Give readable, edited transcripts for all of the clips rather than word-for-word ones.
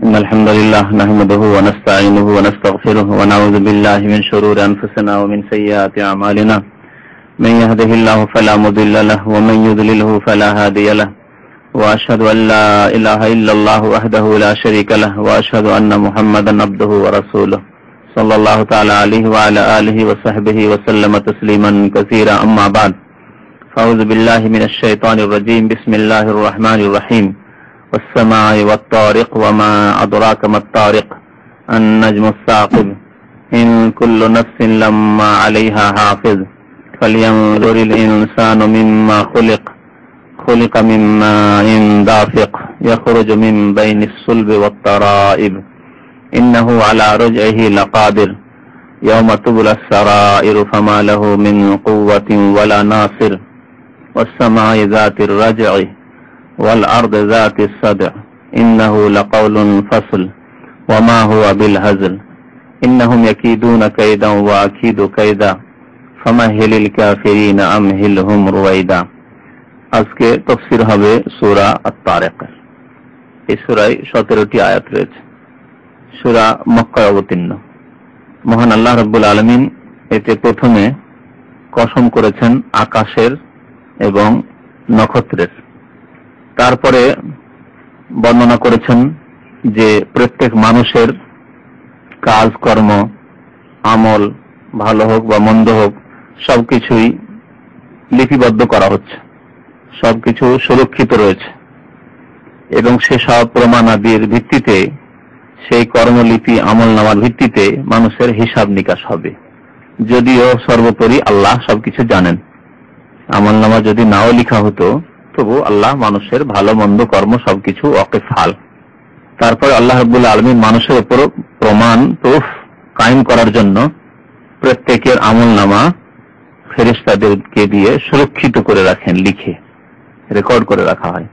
إن الحمد لله نحمده ونستعينه ونستغفره ونعوذ بالله من شرور أنفسنا ومن سيئات أعمالنا من يهده الله فلا مضل له ومن يضلله فلا هادي له وأشهد أن لا إله إلا الله وحده لا شريك له وأشهد أن محمدا عبده ورسوله صلى الله تعالى عليه وعلى آله وصحبه وسلم تسليما كثيرا أما بعد فأعوذ بالله من الشيطان الرجيم بسم الله الرحمن الرحيم والسماء والطارق وما أدراك ما الطارق النجم الثاقب إن كل نفس لما عليها حافظ فلينظر الإنسان مما خلق من ماء دافق يخرج من بين الصلب والترائب إنه على رجعه لقادر يوم تبلى السرائر فما له من قوة ولا ناصر والسماء ذات الرجع والأرض ذات الصدع إنه لقول فصل وما هو بالهزل إنهم يكيدون كيدا وأكيد كيدا فمهل الكافرين أمهلهم رويدا আজকে তাফসীর হবে সূরা আত-তারিক। এই সূরায় 17টি আয়াত রয়েছে। সূরা মক্কায় অবতীর্ণ। মহান আল্লাহ রাব্বুল আলামিন এতে প্রথমে কসম করেছেন আকাশের এবং নক্ষত্রের, তারপরে বর্ণনা করেছেন যে প্রত্যেক মানুষের কাজকর্ম, আমল ভালো হোক বা মন্দ হোক সবকিছুই লিপিবদ্ধ করা হচ্ছে, সবকিছু সুরক্ষিত রয়েছে এবং সেসব প্রমাণাদির ভিত্তিতে, সেই কর্মলিপি আমলনামার ভিত্তিতে মানুষের হিসাব নিকাশ হবে। যদিও সর্বোপরি আল্লাহ সবকিছু জানেন, আমলনামা যদি নাও লেখা হতো তবু আল্লাহ মানুষের ভালো মন্দ কর্ম সবকিছু ওয়াকিফাল। তারপরে আল্লাহ রাব্বুল আলামিন মানুষের উপর প্রমাণ প্রুফ কায়েম করার জন্য প্রত্যেকের আমলনামা ফেরেশতাদেরকে দিয়ে সুরক্ষিত করে রাখেন, লিখে রেকর্ড করে রাখা হয়।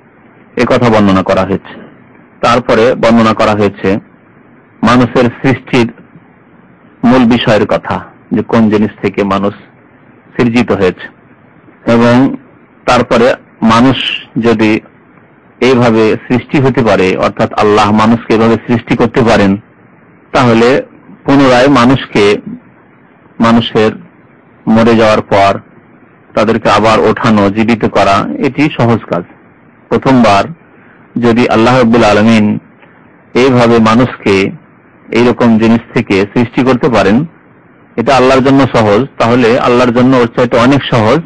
এ কথা বর্ণনা করা হয়েছে। তারপরে বর্ণনা করা হয়েছে মানুষের সৃষ্টির মূল বিষয়ের কথা, যে কোন জিনিস থেকে মানুষ সৃজিত হয়েছে, এবং তারপরে মানুষ যদি এইভাবে সৃষ্টি হতে পারে, অর্থাৎ আল্লাহ মানুষকে এভাবে সৃষ্টি করতে পারেন, তাহলে পুনরায় মানুষের মরে যাওয়ার পর তাদেরকে আবার ওঠানো, জীবিত করা এটি সহজ কাজ। প্রথমবার যদি আল্লাহ রাব্বুল আলামিন এইভাবে মানুষকে এইরকম জিনিস থেকে সৃষ্টি করতে পারেন, এটা আল্লাহর জন্য সহজ, তাহলে আল্লাহর জন্য ওর চাইতে অনেক সহজ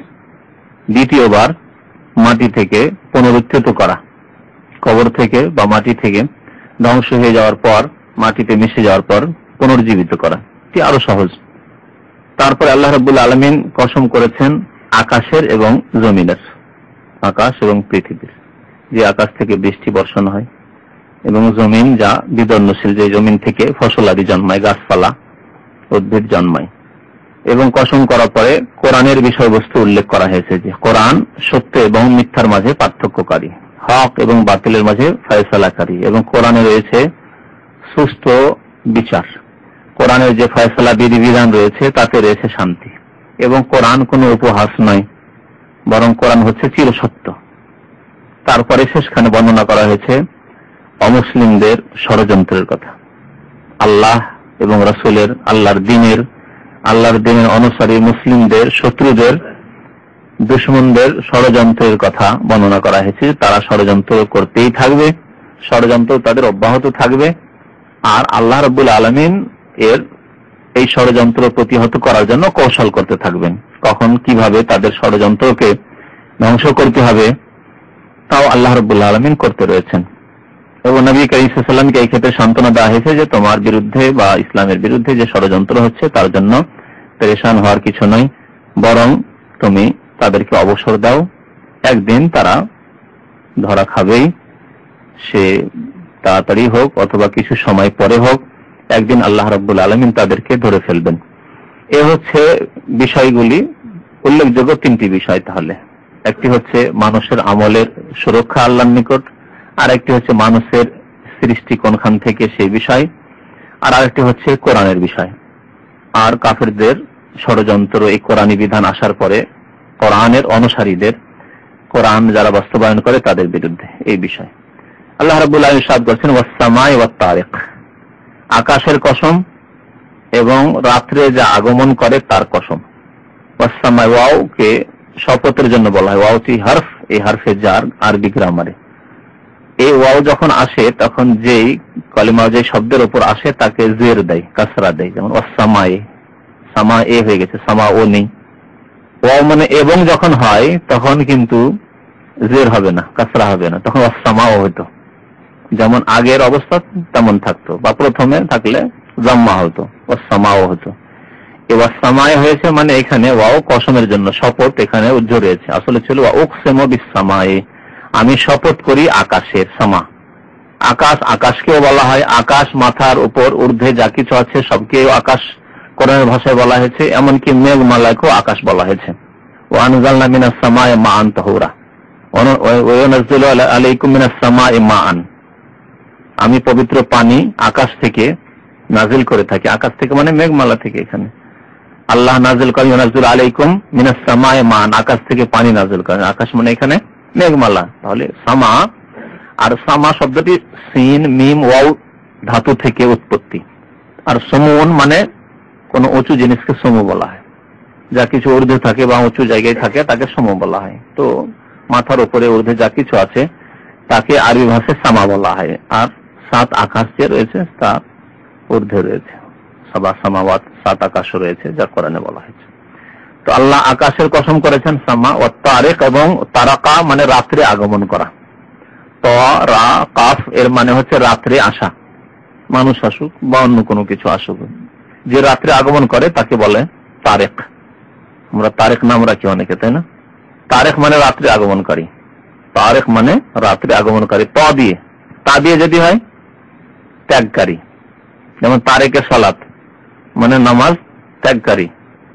দ্বিতীয়বার মাটি থেকে পুনরুত্থিত করা, কবর থেকে বা মাটি থেকে ধ্বংস হয়ে যাওয়ার পর, মাটিতে মিশে যাওয়ার পর পুনর্জীবিত করা, এটি আরো সহজ। তারপরে আল্লাহ রাব্বুল আলামিন কসম করেছেন আকাশের এবং জমিনের, আকাশ এবং পৃথিবীর, যে আকাশ থেকে বৃষ্টি বর্ষণ হয়, এবং জমিন যা বিদর্ণশীল, যে জমিন থেকে ফসল আদি জন্মায়, গাছপালা উদ্ভিদ জন্মায়। এবং কসম করার পরে কোরআনের বিষয়বস্তু উল্লেখ করা হয়েছে, যে কোরআন সত্য এবং মিথ্যার মাঝে পার্থক্যকারী, হক এবং বাতিলের মাঝে ফয়সালাকারী, এবং কোরআনে রয়েছে সুস্থ বিচার। কোরআনের যে ফয়সালা বিধিবিধান রয়েছে তাতে রয়েছে শান্তি, এবং কোরআন কোনো উপহাস নয়, বরং কোরআন হচ্ছে চিরসত্য। তারপরে শেষখানে বর্ণনা করা হয়েছে অমুসলিমদের ষড়যন্ত্রের কথা, আল্লাহ এবং রাসূলের, আল্লাহর দিনের অনুসারী মুসলিমদের শত্রুদের, দুশমনদের ষড়যন্ত্রের কথা বর্ণনা করা হয়েছে। তারা ষড়যন্ত্র করতেই থাকবে, ষড়যন্ত্র তাদের অব্যাহত থাকবে, আর আল্লাহ রাব্বুল আলামিন এই ষড়যন্ত্র প্রতিহত করার জন্য কৌশল করতে থাকবেন। কখন কিভাবে তাদের ষড়যন্ত্রকে ধ্বংস করতে হবে তাও আল্লাহ রাব্বুল আলামিন করতে রয়েছেন। এবং নবী কারীম সাল্লাল্লাহু আলাইহি ওয়াসাল্লামকে এই ক্ষেত্রে সান্ত্বনা দেওয়া হয়েছে যে তোমার বিরুদ্ধে বা ইসলামের বিরুদ্ধে যে ষড়যন্ত্র হচ্ছে তার জন্য পেরেশান হওয়ার কিছু নয়, বরং তুমি তাদেরকে অবসর দাও, একদিন তারা ধরা খাবেই, সে তাড়াতাড়ি হোক অথবা কিছু সময় পরে হোক, একদিন আল্লাহ রাব্বুল আলামিন তাদেরকে ধরে ফেলবেন। এ হচ্ছে বিষয়গুলি, উল্লেখযোগ্য তিনটি বিষয়। তাহলে একটি হচ্ছে মানুষের আমলের সুরক্ষা আল্লাহর নিকট, আর একটি হচ্ছে মানুষের সৃষ্টি কোনখান থেকে সেই বিষয়, আর আরেকটি হচ্ছে কোরআনের বিষয়। আর কাফেরদের ষড়যন্ত্র এই কোরআনী বিধান আসার পরে কোরআনের অনুসারীদের, কোরআন যারা বাস্তবায়ন করে তাদের বিরুদ্ধে এই বিষয়। আল্লাহ রাব্বুল আলামিন ইরশাদ করেছেন ওয়াস-সামাই ওয়াত-তারিক, আকাশের কসম এবং রাত্রে যা আগমন করে তার কসম। ওয়াস-সামাই, ওয়াওকে শপথের জন্য বলা হয়, ওয়াওটি হরফ, এই হরফে জার আরবি গ্রামারে। এই ওয়াও যখন আসে তখন যেই কালিমা যে শব্দের উপর আসে তাকে জের দেয়, কাসরা দেয়। যেমন ওয়াস-সামাই, সামা এ হয়ে গেছে, সামা ও নেই। ওয়াও মানে এবং যখন হয় তখন কিন্তু জের হবে না, কাসরা হবে না, তখন ওয়াস-সামাও হতো। যেমন আগের অবস্থা তেমন থাকতো, বা প্রথমে থাকলে জাম্মা হতো, ওয়াস-সামাও হতো। এবার সামায় হয়েছে মানে এখানে ওয়াও কসমের জন্য, শপথ এখানে উজ্জ্ব রয়েছে। আসলে ছিল ওয়া উকসিমু বিস-সামাই, আমি শপথ করি আকাশের। সামা আকাশ, আকাশকেও বলা হয় আকাশ, মাথার উপর ঊর্ধ্বে যা কিছু আছে সবকেও আকাশ কোরআনের ভাষায় বলা হয়েছে, এমনকি মেঘমালাকেও আকাশ বলা হয়েছে। ওয়া আনজালনা মিনাস সামাই মাআন তাহুরা ওয়া নাযিলু আলাইকুম মিনাস সামাই মাআন, আমি পবিত্র পানি আকাশ থেকে নাজিল করে থাকি। আকাশ থেকে মানে মেঘমালা থেকে, এখানে আল্লাহ নাজিল করেন নাযিলু আলাইকুম মিনাস সামাই মাআন, আকাশ থেকে পানি নাজিল করেন। আকাশ মানে এখানে মেঘমালা। তাহলে সামা, আর সামা শব্দটি সিন মিম ওয়াও ধাতু থেকে উৎপত্তি। আর সমুন মানে কোন উঁচু জিনিসকে সমু বলা হয়, যা কিছু ঊর্ধ্বে থাকে বা উঁচু জায়গায় থাকে তাকে সমু বলা হয়। তো মাথার উপরে ঊর্ধ্বে যা কিছু আছে তাকে আরবি ভাষায় সামা বলা হয়। আর 7 আকাশ যে রয়েছে তা ঊর্ধ্বে রয়েছে, সাবা সামাওয়াত, 7 আকাশ রয়েছে যা কোরআনে বলা হয়েছে। তো আল্লাহ আকাশের কসম করেছেন সামা ওয়াত তারিক, এবং তারাকা মানে রাত্রে আগমন করা। রা কাফ এর মানে হচ্ছে রাত্রে আসা, মানুষ আসুক বা অন্য কোনো কিছু আসুক, যে রাত্রে আগমন করে তাকে বলে তারেক। আমরা তারেক নাম রাখি অনেকে, তাই না? তারেক মানে রাত্রে আগমনকারী, তারেক মানে রাত্রে আগমনকারী। তা দিয়ে যদি হয় ত্যাগকারী, যেমন তারেকে সালাত মানে নামাজ ত্যাগকারী,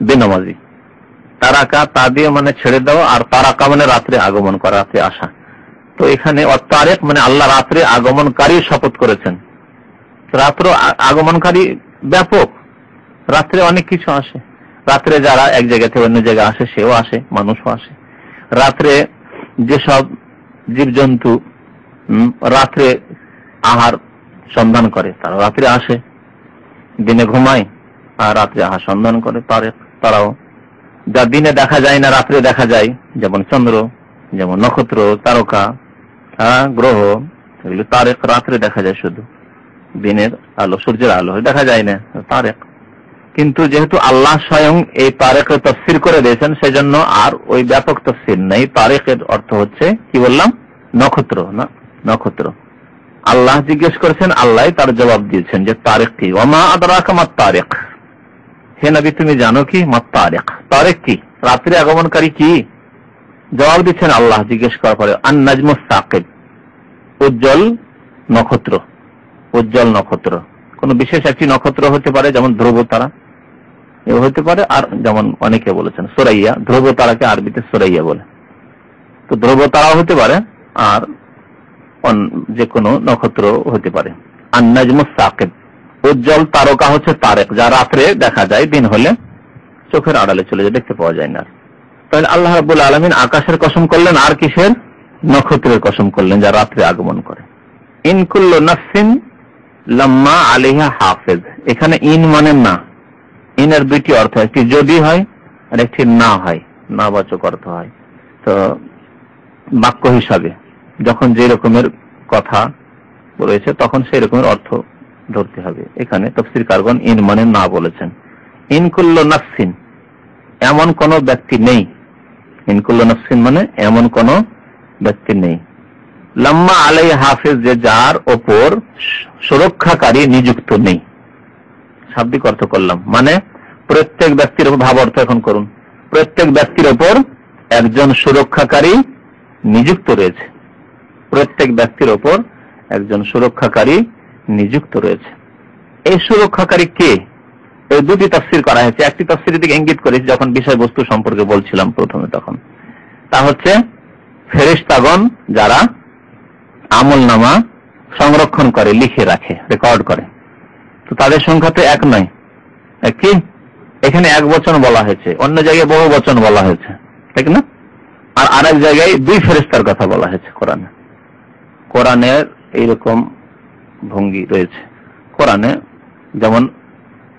বেনামাজি। তারাকা তা দিয়ে মানে ছেড়ে দেওয়া, আর তারাকা মানে রাত্রে আগমন করা, রাত্রে আসা। তো এখানে তারেক মানে আল্লাহ রাত্রে আগমনকারী শপথ করেছেন। রাত্র আগমনকারী ব্যাপক, রাত্রে অনেক কিছু আসে। রাত্রে যারা এক জায়গা থেকে অন্য জায়গায় আসে সেও আসে, মানুষও আসে। রাত্রে যেসব জীবজন্তু রাত্রে আহার সন্ধান করে তারা রাত্রে আসে, দিনে ঘুমায় আর রাত্রে আহার সন্ধান করে তারাও। যা দিনে দেখা যায় না রাত্রে দেখা যায়, যেমন চন্দ্র, যেমন নক্ষত্র, তারকা, গ্রহ, এগুলো তারেক, রাত্রে দেখা যায় শুধু, দিনের আলো সূর্যের আলো দেখা যায় না, তারেক। কিন্তু যেহেতু আল্লাহ স্বয়ং এই তারেকের তাফসীর করে দিয়েছেন সেজন্য আর ওই ব্যাপক তাফসীর নেই। তারেকের অর্থ হচ্ছে কি বললাম, নক্ষত্র, না নক্ষত্র। আল্লাহ জিজ্ঞেস করেছেন, আল্লাহ তার জবাব দিয়েছেন যে তারেক কি। ওমা আদরাকা মাত তারেক, হে নবী তুমি জানো কি মাত তারেক, তারেক কি, রাত্রে আগমনকারী কি? জবাব দিচ্ছেন আল্লাহ জিজ্ঞেস করার পরে, আন নাজমুস সাকিব, উজ্জ্বল নক্ষত্র। উজ্জ্বল নক্ষত্র কোন বিশেষ একটি নক্ষত্র হতে পারে, যেমন ধ্রুব তারা এও হতে পারে, আর যেমন অনেকে বলেছেন সুরাইয়া, ধ্রুব তারাকে আরবিতে সুরাইয়া বলে। তো ধ্রুব তারাও হতে পারে, আর যে কোনো নক্ষত্র হতে পারে। আন নাজমুস সাকিব, উজ্জ্বল তারকা হচ্ছে তারেক, যা রাত্রে দেখা যায়, দিন হলে চোখের আড়ালে চলে যায়, দেখতে পাওয়া যায় না। তাহলে আল্লাহ রাব্বুল আলামিন আকাশের কসম করলেন, আর কিসের? নক্ষত্রের কসম করলেন যা রাত্রে আগমন করে। ইন কুল্লু নাফসিন লাম্মা আলাইহা হাফেজ, এখানে ইন মানে না। ইনের দুটি অর্থ, একটি যদি হয় আর একটি না হয়, না বাচক অর্থ হয়। তো বাক্য হিসাবে যখন যে রকমের কথা রয়েছে তখন সেই রকমের অর্থ ধরতে হবে। এখানে তাফসীরকারগণ ইন মানে না বলেছেন। ইন কুল্লু নাফসিন, এমন কোন ব্যক্তি নেই। ইন কুল্লু নাফসিন মানে এমন কোন ব্যক্তি নেই। লাম্মা আলাইহা হাফেজ, যে যার ওপর সুরক্ষাকারী নিযুক্ত নেই। শাব্দিক অর্থ করলাম, মানে প্রত্যেক ব্যক্তির উপর, ভাব অর্থ এখন করুন, প্রত্যেক ব্যক্তির উপর একজন সুরক্ষাকারী নিযুক্ত রয়েছে। প্রত্যেক ব্যক্তির উপর একজন সুরক্ষাকারী নিযুক্ত রয়েছে। এই সুরক্ষাকারী কে? এই দুটি তাফসীর করা হয়েছে। একটি তাফসীরের দিকে ইঙ্গিত করেছি যখন বিষয়বস্তু সম্পর্কে বলছিলাম প্রথমে, তখন তা হচ্ছে ফেরেশতাগণ যারা আমলনামা সংরক্ষণ করে, লিখে রাখে, রেকর্ড করে। তো তাদের সংখ্যা তো এক নয়, কি এখানে এক বচন বলা হয়েছে, অন্য জায়গায় বহু বচন বলা হয়েছে, ঠিক না? আর আরেক জায়গায় 2 ফেরেশতার কথা বলা হয়েছে কোরআনে। কোরআনের এইরকম ভঙ্গি রয়েছে কোরআনে। যেমন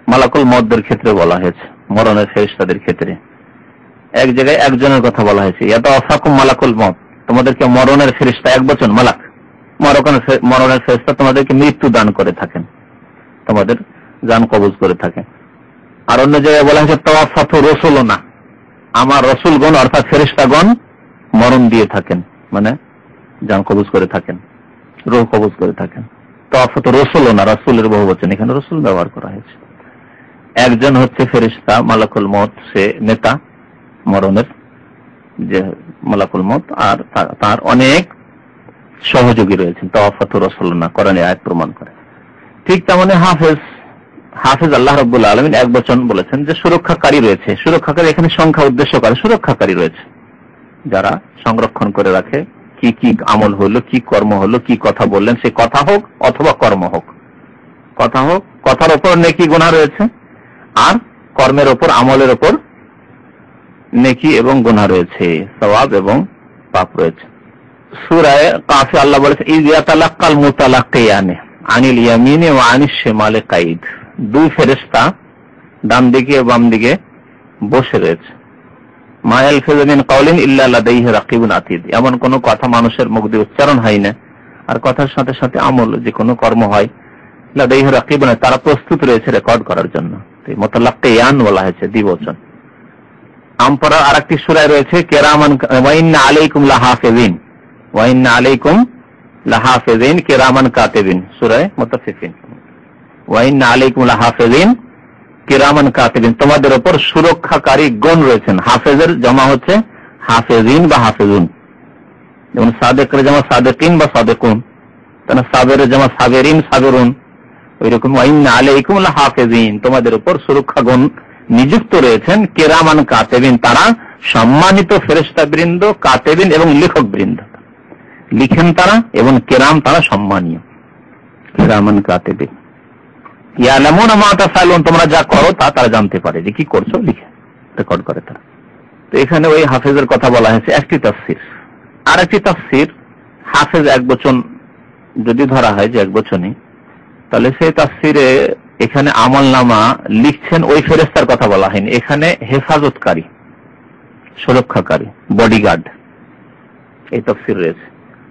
মালাকুল মউতের ক্ষেত্রে বলা হয়েছে, মরণের ফেরেশতাদের ক্ষেত্রে এক জায়গায় একজনের কথা বলা হয়েছে, ইয়াতাওয়াফাকুম মালাকুল মউত, তোমাদেরকে মরণের ফেরেশতা, এক বচন মালাক, মরণের ফেরেশতা তোমাদেরকে মৃত্যু দান করে থাকেন, তোমাদের জান কবজ করে থাকেন। আর অন্য জায়গায় বলা হয়েছে তাওয়াফাতু রাসূলুনা, আমার রাসূলগণ অর্থাৎ ফেরেশতাগণ মরণ দিয়ে থাকেন, মানে জান কবজ করে থাকেন, রূহ কবজ করে থাকেন। তাওয়াফাতু রাসূলুনা, রাসূলের বহুবচন, এখানে রাসূল ব্যবহার করা হয়েছে। একজন হচ্ছে ফেরেশতা মালাকুল মউত, সে নেতা মরণের, যে মালাকুল মউত, আর তার অনেক সহযোগী রয়েছেন। তাওয়াফাতু রাসূলুনা কোরআনে আয়াত প্রমাণ করে। ঠিক তেমনি হাফেজ আল্লাহ রাব্বুল আলামিন এক বচন বলেছেন যে সুরক্ষাকারী রয়েছে। সুরক্ষাকারী এখানে সংখ্যা উদ্দেশ্য করে, সুরক্ষাকারী রয়েছে যারা সংরক্ষণ করে রাখে কি কি আমল হলো, কি কর্ম হলো, কি কথা বললেন, সে কথা হোক অথবা কর্ম হোক। কথা হোক, কথার ওপর নেকি গুনাহ রয়েছে, আর কর্মের ওপর, আমলের ওপর নেকি এবং গুনাহ রয়েছে, সওয়াব এবং পাপ রয়েছে। সূরা কাফে আল্লাহ বলেছে ইয ইয়াতালাক্কাল মুতালাক্কিয়ানি আনিল ইয়ামিনি ওয়া আনিশ শিমালি কাঈদ, দুই ফেরেশতা ডান দিকে ও বাম দিকে বসে রয়েছে। মা ইয়ালফিযু মিন কাওলিন ইল্লা লাদাইহি রাকিবুন আতীদ, এমন কোন কথা মানুষের মুখ দিয়ে উচ্চারণ হয় না, আর কথার সাথে সাথে আমল যে কোনো কর্ম হয়, লাদাইহি রাকিবুন, তারা প্রস্তুত রয়েছে রেকর্ড করার জন্য। মুতালাক্কিয়ান বলা হয়েছে দ্বিবচন। আমপরা আরেকটি সূরায় রয়েছে কিরামান ওয়া ইন্না আলাইকুম লাহাফিজিন, ওয়া ইন্না আলাইকুম লাহাফিজিন কিরামান কাতিবিন, সূরা মুতাফফিফিন। ওয়া ইন্না আলাইকুম লাহাফিজিন কিরামান কাতিবিন, তোমাদের উপর সুরক্ষাকারী গণ রয়েছেন। হাফেজের জমা হচ্ছে হাফেজিন বা হাফেজুন, যেমন সাদেকের জমা সাদেকিন বা সাদেকুন, তাহলে সাবেরের জমা সাবেরিন সাবেরুন, ওইরকম ওয়া ইন্না আলাইকুম লাহাফিজিন, তোমাদের উপর সুরক্ষাগণ নিযুক্ত রয়েছেন, কিরামান কাতিবিন, তারা সম্মানিত ফেরেশতাবৃন্দ, কাতিবিন এবং লেখক বৃন্দ, লিখেন তারা, এবং কিরাম তারা সম্মানীয়, কিরামান কাতিবিন ইয়ালামুনা মা তাফআলুন, তোমরা যা করো তা তারা জানতে পারে, যে কি করছো লিখে রেকর্ড করে তারা। তো এখানে ওই হাফেজের কথা বলা হয়েছে একটি তাফসীর। আর একটি তাফসীর, হাফেজ এক বচন যদি ধরা হয় যে এক বচনই, তাহলে সেই তাফসীরে এখানে আমলনামা লিখছেন ওই ফেরেশতার কথা বলা হয়নি, এখানে হেফাজতকারী, সুরক্ষাকারী, বডিগার্ড, এই তাফসীর রয়েছে।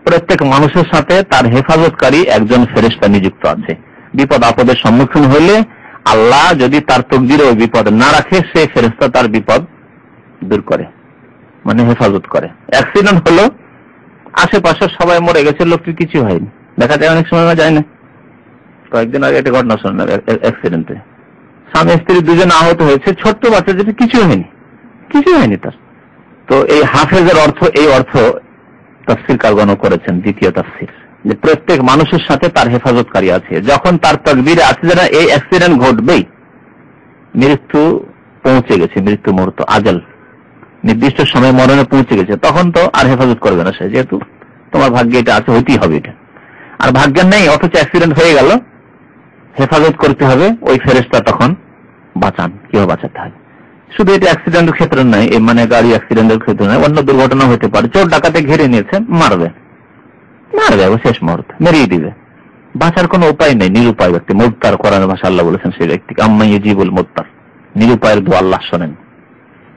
প্রত্যেক মানুষের সাথে তার হেফাজতকারী একজন ফেরেশতা নিযুক্ত আছে। বিপদ আপদের সম্মুখীন হলে আল্লাহ যদি তার তকদিরে ওই বিপদ না রাখে, সে ফেরেশতা তার বিপদ দূর করে, মানে হেফাজত করে। অ্যাক্সিডেন্ট হলো, আশেপাশে সবাই মরে গেছে, লোকটির কিছু হয়নি, দেখা যায় অনেক সময় যায় না। কয়েকদিন আগে একটা ঘটনা শুনলাম, অ্যাক্সিডেন্টে স্বামী স্ত্রী দুজন আহত হয়েছে, ছোট্ট বাচ্চা, যেটা কিছু হয়নি, কিছু হয়নি তার। তো এই হাফেজের অর্থ, এই অর্থ তাফসীরকারগণ করেছেন দ্বিতীয় তাফসীর, যে প্রত্যেক মানুষের সাথে তার হেফাজতকারী আছে। যখন তার তাকদীরে আছে যে না এই অ্যাক্সিডেন্ট ঘটবেই, মৃত্যু পৌঁছে গেছে, মৃত্যু মুহূর্ত, আজাল নির্দিষ্ট সময় মরণে পৌঁছে গেছে, তখন তো আর হেফাজত করবে না সে, যেহেতু তোমার ভাগ্যে এটা আছে, হইতেই হবে এটা। আর ভাগ্য নেই, অথচ অ্যাক্সিডেন্ট হয়ে গেল, হেফাজত করতে হবে ওই ফেরেশতা, তখন বাঁচান, কিভাবে বাঁচাতে হয়। শুধু এটা অ্যাক্সিডেন্টের ক্ষেত্রে নয়, মানে গাড়ি অ্যাক্সিডেন্টের ক্ষেত্রে নয়, অন্য দুর্ঘটনা হতে পারে। চোর ডাকাতে ঘিরে নিয়েছে, মারবে, শেষ মুহূর্তে মেরিয়ে দিবে, বাঁচার কোনো উপায় নেই। নিরুপায় ব্যক্তি, মুত্তার, কোরআনের ভাষা আল্লাহ বলেছেন সেই ব্যক্তিকে আম্মা ইউজিবুল মুত্তার, নিরুপায়ের দোয়া আল্লাহ শোনেন,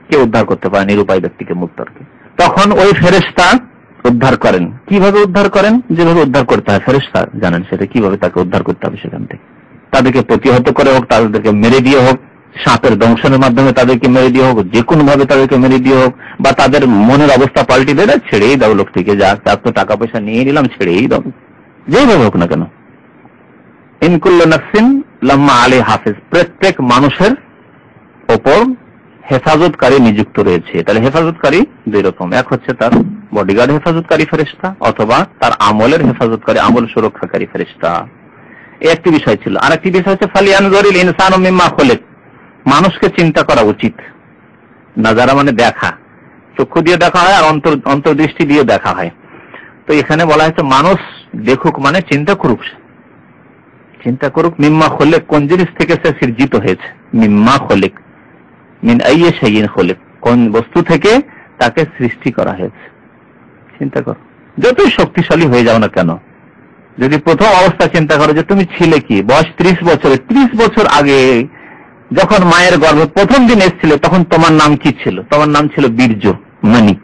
কে উদ্ধার করতে পারে নিরুপায় ব্যক্তিকে, মুত্তারকে। তখন ওই ফেরেশতা উদ্ধার করেন। কিভাবে উদ্ধার করেন? যেভাবে উদ্ধার করতে হয় ফেরেশতা জানেন সেটা, কিভাবে তাকে উদ্ধার করতে হবে সেখান থেকে। তাদেরকে প্রতিহত করে হোক, তাদেরকে মেরে দিয়ে হোক, সাপের দংশনের মাধ্যমে তাদেরকে মেরে দিয়ে হোক, যে কোনো ভাবে তাদেরকে মেরে দিয়ে হোক, বা তাদের মনের অবস্থা পাল্টে দেয়, ছেড়েই দাও লোকটিকে, যা তার তো টাকা পয়সা নিয়ে নিলাম, ছেড়েই দাও, যেভাবে হোক না কেন। ইন কুল্লু নাফসিন লাম্মা আলাইহা হাফিজ, প্রত্যেক মানুষের ওপর হেফাজতকারী নিযুক্ত রয়েছে। তাহলে হেফাজতকারী দুই রকম, এক হচ্ছে তার বডিগার্ড হেফাজতকারী ফেরেশতা, অথবা তার আমলের হেফাজতকারী, আমল সুরক্ষাকারী ফেরেশতা। এই একটি বিষয় ছিল। আর একটি বিষয় হচ্ছে ফালিয়ানজুরিল ইনসানু মিম্মা খুলিক, মানুষকে চিন্তা করা উচিত। নাজারা মানে দেখা, চক্ষু দিয়ে দেখা হয়, আর অন্তর্দৃষ্টি দিয়ে দেখা হয়। তো এখানে বলা হয়েছে মানুষ দেখুক, মানে চিন্তা করুক, চিন্তা করুক। মিম্মা খুলিক, কোন জিনিস থেকে সে সৃজিত হয়েছে। মিম্মা খুলিক, মিন আইয়ি শাইইন খুলিক, কোন বস্তু থেকে তাকে সৃষ্টি করা হয়েছে। চিন্তা কর, যতই শক্তিশালী হয়ে যাও না কেন, যদি প্রথম অবস্থা চিন্তা করো যে তুমি ছিলে কি, বয়স 30 বছর, 30 বছর আগে যখন মায়ের গর্ভে প্রথম দিন এসেছিলে তখন তোমার নাম কি ছিল? তোমার নাম ছিল বীর্য, মানি।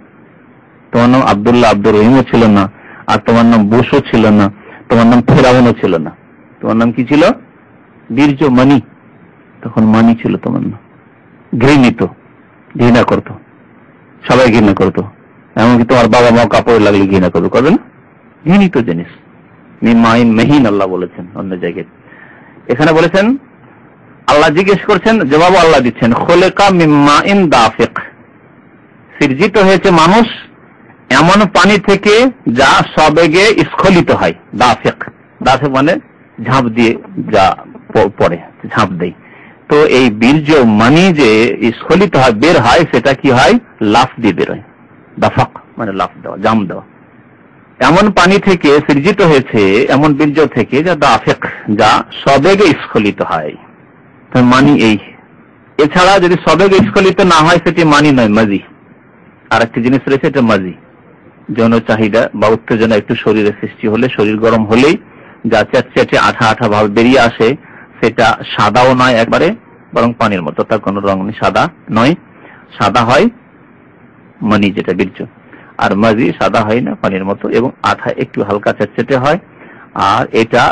তোমার নাম আব্দুল্লাহ, আব্দুর রহিমও ছিল না, আর তোমার নাম বুশও ছিল না, তোমার নাম ফেরাউনও ছিল না। তোমার নাম কি ছিল? বীর্য, মানি। তখন মানি ছিল তোমার নাম। ঘৃণিত, ঘৃণা করতো, সবাই ঘৃণা করতো, এমনকি তোমার বাবা মা কাপড় লাগলে ঘৃণা করতো, করবে না? ঘৃণিত জিনিস। মিম্মাইন মেহিন আল্লাহ বলেছেন অন্য জায়গায়। এখানে বলেছেন, আল্লাহ জিজ্ঞেস করছেন, জবাব আল্লাহ দিচ্ছেন, খোলেকা মিম্মাইন দাফিক, সৃজিত হয়েছে মানুষ এমন পানি থেকে যা সবেগে স্খলিত হয়। দাফিক, দাফিক মানে ঝাঁপ দিয়ে যা পড়ে, ঝাঁপ দেয়। তো এই বীর্য মানি যে স্খলিত হয়, বের হয়, সেটা কি হয়? লাফ দিয়ে বের হয়। দাফাক মানে লাফ দেওয়া, জাম দেওয়া। এমন পানি থেকে সৃজিত হয়েছে, এমন বীর্য থেকে যা দাফিক, যা সবেগে স্খলিত হয়। মানি এই। এছাড়া যদি সবেগে স্খলিত না হয় সেটি মানি নয়, মাজি। আর একটি জিনিস রয়েছে, এটা মাজি। যৌন চাহিদা বা উত্তেজনা একটু শরীরে সৃষ্টি হলে, শরীর গরম হলেই যা চ্যাটচ্যাটে আঠা আঠা ভাব বেরিয়ে আসে, সেটা সাদাও নয় একবারে, বরং পানির মতো, তার কোন রং নেই, সাদা নয়। সাদা হয় মানি, যেটা বীর্য। আর মাজি সাদা হয় না, পানির মতো, এবং আঠা একটু হালকা চ্যাটচ্যাটে হয়। আর এটা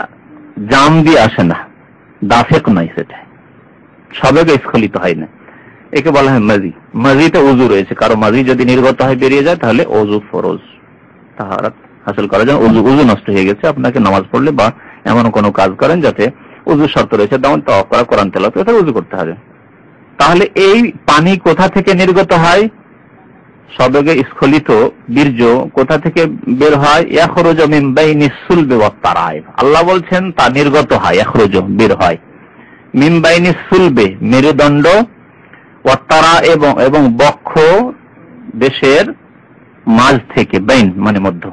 জাম দিয়ে আসে না, দাফেক নয়, সেটা সবেগে স্খলিত হয় না, একে বলা হয় মাজি। মাজিতে ওযু রয়েছে, কারো মাজি যদি নির্গত হয়, বেরিয়ে যায়, তাহলে ওযু ফরজ, তাহারাত হাসিল করা যায়। ওযু নষ্ট হয়ে গেছে, আপনাকে নামাজ পড়লে বা এমন কোনো কাজ করেন যাতে ওযু শর্ত রয়েছে, যেমন তাওয়াফ করা, কোরআন তেলাওয়াত, এটা ওযু করতে হবে। তাহলে এই পানি কোথা থেকে নির্গত হয়? সবেগে স্খলিত বীর্য কোথা থেকে বের হয়? ইয়াখরুজু মিন বাইনিস সুলবি ওয়াত তারাইব, আল্লাহ বলছেন তা নির্গত হয়, ইয়াখরুজু বের হয়, মিন বাইনিস সুলবি মেরুদণ্ড, ওয়াত তারা এবং বক্ষ দেশের মাঝ থেকে, বাইন মানে মধ্য,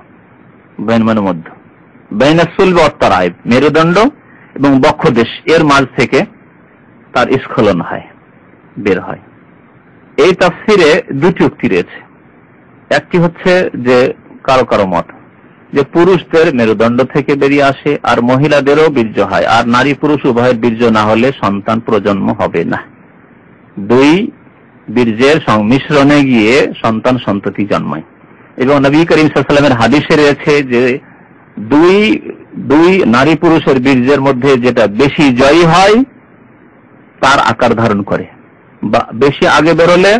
বাইন মানে মধ্য, বাইনাস সুলবি ওয়াত তারাইব মেরুদণ্ড এবং বক্ষ দেশ এর মাঝ থেকে তার স্খলন হয়, বের হয়। এই তাফসিরে দুটি উক্তি রয়েছে। একটি হচ্ছে যে কারো কারো মত যে পুরুষদের মেরুদণ্ড থেকে বেরিয়ে আসে, আর মহিলাদেরও বীর্য হয়, আর নারী পুরুষ উভয়ের বীর্য না হলে সন্তান প্রজন্ম হবে না। দুই বীর্যের সংমিশ্রণে গিয়ে সন্তান সন্ততি জন্মায়। এবং নবী করিম সাল্লাল্লাহু আলাইহি ওয়াসাল্লামের হাদিসে রয়েছে যে দুই নারী পুরুষের বীর্যের মধ্যে যেটা বেশি জয়ী হয় তার আকার ধারণ করে, বা বেশি আগে বেরোলে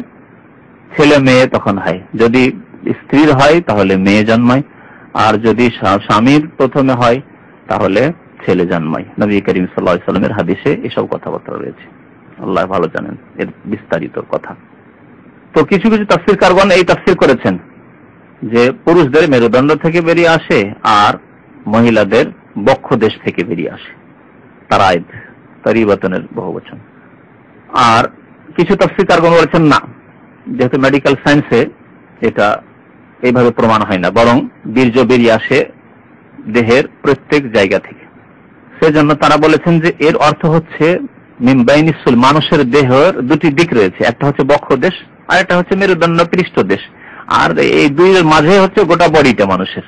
ছেলে মেয়ে তখন হয়। যদি স্ত্রীর হয় তাহলে মেয়ে জন্মায়, আর যদি স্বামীর প্রথমে হয় তাহলে ছেলে জন্মায়। নবী করিম সাল্লাল্লাহু আলাইহি ওয়াসাল্লামের হাদিসে এসব কথাবার্তা রয়েছে, আল্লাহ ভালো জানেন এর বিস্তারিত কথা। তো কিছু কিছু তাফসীরকারগণ এই তাফসীর করেছেন যে পুরুষদের মেরুদণ্ড থেকে বেরিয়ে আসে আর মহিলাদের বক্ষ দেশ থেকে বেরিয়ে আসে, তারাইব, তারিবাতনের বহুবচন। আর কিছু তাফসীরকারগণ বলেছেন না, যেহেতু মেডিকেল সায়েন্সে এটা এইভাবে প্রমাণ হয় না, বরং বীর্য বেরিয়ে আসে দেহের প্রত্যেক জায়গা থেকে। সেজন্য তারা বলেছেন যে এর অর্থ হচ্ছে মিমবাইনিস সুল, মানুষের দেহের দুটি দিক রয়েছে, একটা হচ্ছে বক্ষ দেশ আর একটা হচ্ছে মেরুদণ্ড পৃষ্ঠ দেশ, আর এই দুইয়ের মাঝে হচ্ছে গোটা বডিটা মানুষের।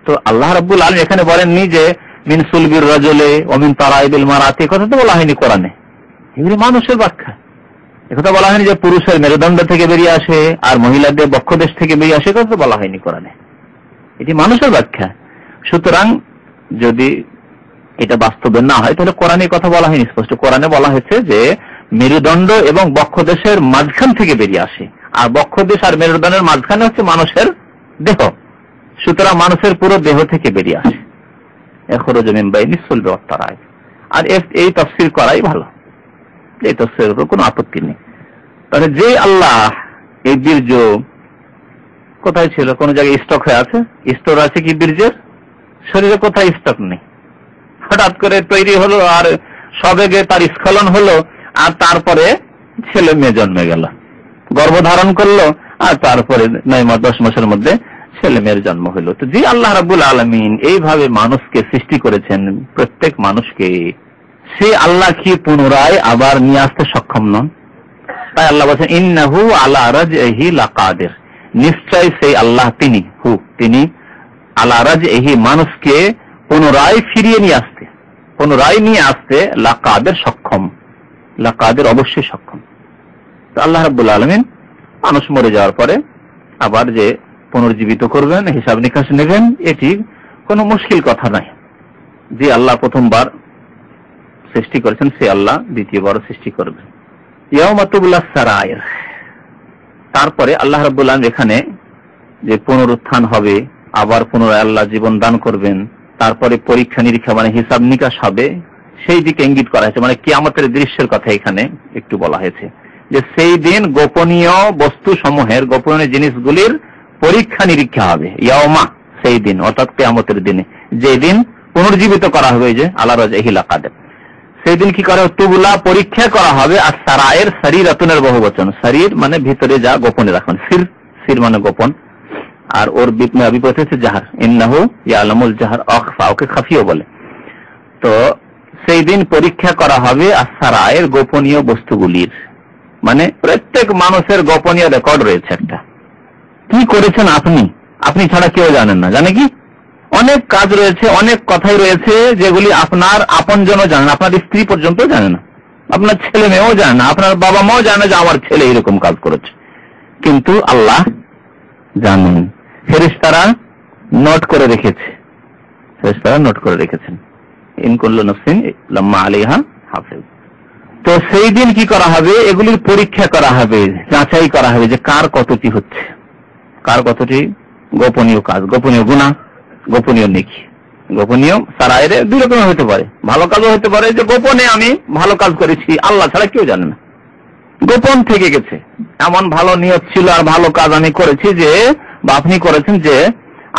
তো আল্লাহ রাব্বুল আলামিন এখানে বলেননি যে মিন সুলবির রাজুলে ওয়া মিন তারাইবিল মারাতি, কথা তো বলা হয়নি কোরআনে, এগুলি মানুষের ব্যাখ্যা। একথা বলা হয়নি যে পুরুষের মেরুদণ্ড থেকে বেরিয়ে আসে আর মহিলাদের বক্ষ দেশ থেকে বেরিয়ে আসে, কথা তো বলা হয়নি কোরআনে, এটি মানুষের ব্যাখ্যা। সুতরাং যদি এটা বাস্তবে না হয় তাহলে কোরআনে কথা বলা হয়নি স্পষ্ট। কোরআনে বলা হয়েছে যে মেরুদণ্ড এবং বক্ষ দেশের মাঝখান থেকে বেরিয়ে আসে, আর বক্ষ দেশ আর মেরুদণ্ডের মাঝখানে হচ্ছে মানুষের দেহ। সুতরাং মানুষের পুরো দেহ থেকে বেরিয়ে আসে, ইয়াখরুজু মিন বাইনিস সুলবি ওয়াত তারাইব। আর এই তাফসীর করাই ভালো, এই তাফসীরের উপর কোনো আপত্তি নেই। তাহলে যে আল্লাহ এই বীর্য কোথায় ছিল, কোন জায়গায় স্টক হয়ে আছে, স্টোর আছে কি বীর্যের? শরীরে কোথায় স্টক নেই, হঠাৎ করে তৈরি হলো আর সবেগে তার স্খলন হলো, আর তারপরে ছেলে মেয়ে জন্মে গেল, গর্ভধারণ করলো, আর তারপরে 9 মাস 10 মাসের মধ্যে ছেলে মেয়ের জন্ম হলো। তো যে আল্লাহ রাব্বুল আলামিন এইভাবে মানুষকে সৃষ্টি করেছেন, প্রত্যেক মানুষকে, সে আল্লাহ কি পুনরায় আবার নিয়ে আসতে সক্ষম নন? তাই আল্লাহ বলেছেন ইন্নাহু আলা রাজইহি লাকাদির, নিশ্চয় সেই আল্লাহ তিনি আলা রাজইহি, মানুষকে পুনরায় ফিরিয়ে নিয়ে আসতে, পুনরায় নিয়ে আসতে লাকাদের সক্ষম, লাকাদের অবশ্যই সক্ষম। তো আল্লাহ রাব্বুল আলামিন মানুষ মরে যাওয়ার পরে আবার যে পুনর্জীবিত করবেন, হিসাব নিকাশ নেবেন, এটি কোনো মুশকিল কথা নাই। যে আল্লাহ প্রথমবার সৃষ্টি করেছেন সে আল্লাহ দ্বিতীয়বার সৃষ্টি করবেন। ইয়াউমা তুবলাস সারায়ের, তারপরে আল্লাহ রাব্বুল আলামিন এখানে যে পুনরুত্থান হবে, আবার পুনরায় আল্লাহ জীবন দান করবেন, তারপরে পরীক্ষা নিরীক্ষা মানে হিসাব নিকাশ হবে, সেই দিকে ইঙ্গিত করা হয়েছে। মানে কিয়ামতের দৃশ্যের কথা এখানে একটু বলা হয়েছে যে সেই দিন গোপনীয় বস্তু সমূহের, গোপনীয় জিনিসগুলির পরীক্ষা নিরীক্ষা হবে। ইয়াউমা, সেই দিন, অর্থাৎ কিয়ামতের দিনে, যে দিন পুনর্জীবিত করা হবে, যে আলা রাজহিল আকাদের, সেই দিন কি করা হবে? তুবলা, পরীক্ষা করা হবে। আর সারায়ের, শরীরাতুনের বহুবচন, শরীর মানে ভিতরে যা গোপনে রাখবেন, সির, সির মানে গোপন, আর ওর বিপরীত হচ্ছে জাহার, ইন্নাহু ইয়ালামুল জাহার, আখফা, ওকে খাফিও বলে। তো সেই দিন পরীক্ষা করা হবে আর সারায়ের, গোপনীয় বস্তুগুলির, মানে প্রত্যেক মানুষের গোপনীয় রেকর্ড রয়েছে একটা। কি করেছেন আপনি, আপনি ছাড়া কেউ জানেন না। জানে কি? অনেক কাজ রয়েছে, অনেক কথাই রয়েছে যেগুলি আপনার আপনজনও জানেন, আপনার স্ত্রী পর্যন্ত জানে না, আপনার ছেলে মেয়েও জানে না, আপনার বাবা মাও জানে যে আমার ছেলে এরকম কাজ করেছে, কিন্তু আল্লাহ জানেন। ফেরেশতারা নোট করে রেখেছে, ফেরেশতারা নোট করে রেখেছেন, ইন কুল্লু নাফসিন লাম্মা আলাইহা হাফিজ। তো সেই দিন কি করা হবে? এগুলির পরীক্ষা করা হবে, যাচাই করা হবে যে কার কতটি হচ্ছে, কার কতটি গোপনীয় কাজ, গোপনীয় গুনাহ, গোপনীয় নেকি। গোপনীয় সারায়ের দুই রকমের হতে পারে, ভালো কাজও হতে পারে, যে গোপনে আমি ভালো কাজ করেছি, আল্লাহ ছাড়া কেউ জানে না, গোপন থেকে গেছে, এমন ভালো নিয়ত ছিল আর ভালো কাজ আমি করেছি যে, বা আপনি করেছেন যে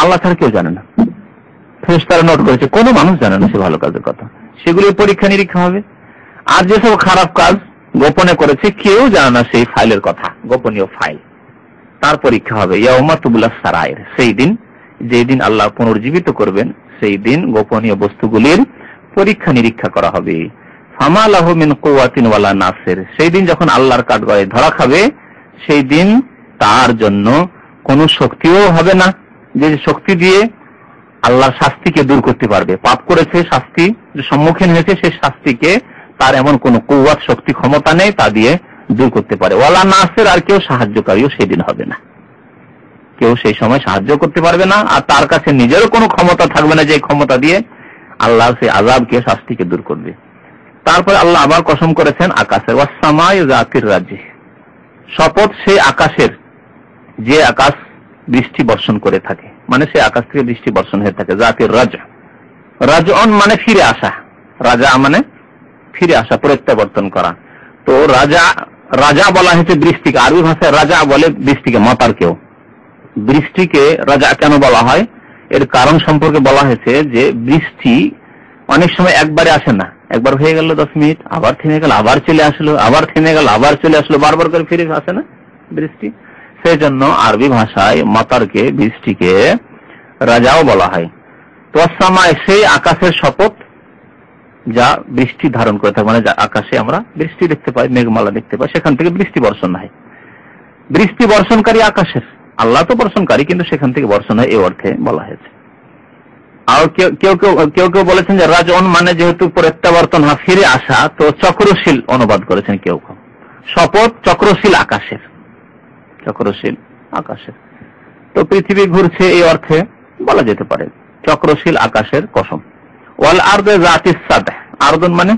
আল্লাহ ছাড়া কেউ জানে না, ফেরেশতারা নোট করেছে, কোনো মানুষ জানে না সে ভালো কাজের কথা, সেগুলির পরীক্ষা নিরীক্ষা হবে। আর যেসব খারাপ কাজ গোপনে করেছে কেউ জানে না সেই ফাইলের কথা, গোপনীয় ফাইল, তার পরীক্ষা হবে। ইয়াউমা তুবলাস সারায়ের, সেই দিন, যেই দিন আল্লাহ পুনর্জীবিত করবেন, সেই দিন গোপনীয় বস্তুগুলির পরীক্ষা নিরীক্ষা করা হবে। ফামা লাহু মিন কুওয়াতিন ওয়ালা নাসির, সেই দিন যখন আল্লাহর কাঠগড়ায় ধরা খাবে, সেই দিন তার জন্য কোনো শক্তিও হবে না, যে শক্তি দিয়ে আল্লাহর শাস্তিকে দূর করতে পারবে। পাপ করেছে, শাস্তি সম্মুখীন হয়েছে, সেই শাস্তিকে তার এমন কোন কুওয়াত, শক্তি, ক্ষমতা নেই তা দিয়ে দূর করতে পারে। ওয়ালা নাসির, আর কেউ সাহায্যকারীও সেদিন হবে না, কেউ সেই সময় সাহায্য করতে পারবে না, আর তার কাছে নিজেরও কোনো ক্ষমতা থাকবে না যে ক্ষমতা দিয়ে আল্লাহ সেই আযাবকে, শাস্তিকে দূর করবে। তারপর আল্লাহ আবার কসম করেছেন আকাশের, ওয়াস-সামাই যাতির রাজি, শপথ সেই আকাশের, যে আকাশ বৃষ্টি বর্ষণ করে থাকে, মানে সেই আকাশ থেকে বৃষ্টি বর্ষণ হয়ে থাকে। জাতির রাজ, রাজঅন মানে ফিরে আসা, রাজা মানে ফিরে আসা, প্রত্যাবর্তন করা। তো রাজা, রাজা বলা হয়েছে বৃষ্টিকে, আরবি ভাষায় রাজা বলে বৃষ্টিকে, মাতারকেও। বৃষ্টিকে রাজা কেন বলা হয়, এর কারণ সম্পর্কে বলা হয়েছে যে বৃষ্টি অনেক সময় একবারে আসে না, একবার হয়ে গেল 10 মিনিট, আবার থেমে গেল, আবার চলে আসলো, আবার থেমে গেল, আবার চলে আসলো, বারবার করে ফিরে আসে না বৃষ্টি। সেই জন্য আরবি ভাষায় মাতারকে, বৃষ্টিকে রাজাও বলা হয়। তো সামায়, সেই আকাশের শপথ যা বৃষ্টি ধারণ করে থাকে, মানে আকাশে আমরা বৃষ্টি দেখতে পাই, মেঘমালা দেখতে পাই, সেখান থেকে বৃষ্টি বর্ষণ হয়। বৃষ্টি বর্ষণকারী আকাশের, আল্লাহ তো বর্ষণকারী, কিন্তু সেখান থেকে বর্ষণ হয়, এই অর্থে বলা হয়েছে। আর কেউ কেউ বলেছেন যে রাজঅন মানে যেহেতু প্রত্যাবর্তন, ফিরে আসা, তো চক্রশীল অনুবাদ করেছেন কেউ কেউ, শপথ চক্রশীল আকাশের, চক্রশীল আকাশের। তো পৃথিবী ঘুরছে এই অর্থে বলা যেতে পারে, চক্রশীল আকাশের কসম। ওয়াল আরদে জাতিস সাদহ, আরদন মানে,